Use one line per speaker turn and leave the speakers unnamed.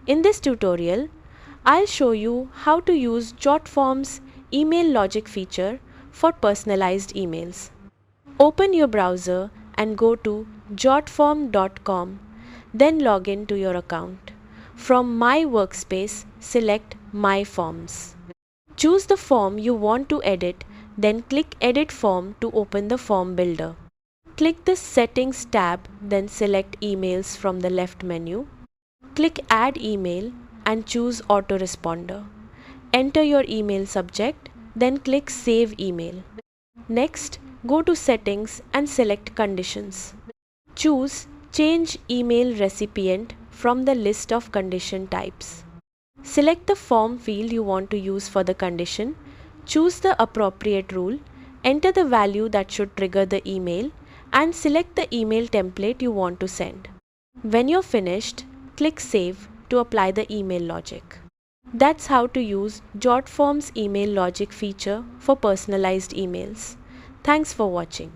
In this tutorial, I'll show you how to use Jotform's email logic feature for personalized emails. Open your browser and go to jotform.com, then log in to your account. From My Workspace, select My Forms. Choose the form you want to edit, then click Edit Form to open the form builder. Click the Settings tab, then select Emails from the left menu. Click Add Email and choose Autoresponder. Enter your email subject, then click Save Email. Next, go to Settings and select Conditions. Choose Change Email Recipient from the list of condition types. Select the form field you want to use for the condition, choose the appropriate rule, enter the value that should trigger the email, and select the email template you want to send. When you're finished, click Save to apply the email logic. That's how to use Jotform's email logic feature for personalized emails. Thanks for watching.